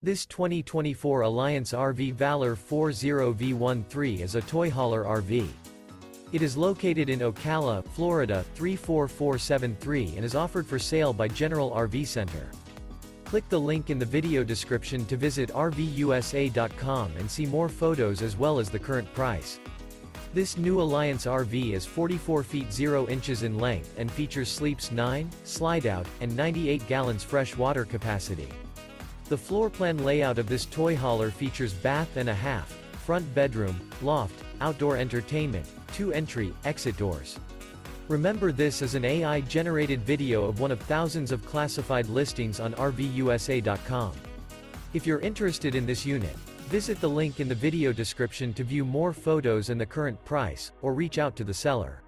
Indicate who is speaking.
Speaker 1: This 2024 Alliance RV Valor 40V13 is a toy hauler RV. It is located in Ocala, Florida 34473 and is offered for sale by General RV Center. Click the link in the video description to visit RVUSA.com and see more photos as well as the current price. This new Alliance RV is 44 feet 0 inches in length and features sleeps 9, Slideout, and 98 gallons fresh water capacity. The floor plan layout of this toy hauler features bath and a half, front bedroom, loft, outdoor entertainment, 2 entry, exit doors. Remember, this is an AI-generated video of one of thousands of classified listings on RVUSA.com. If you're interested in this unit, visit the link in the video description to view more photos and the current price, or reach out to the seller.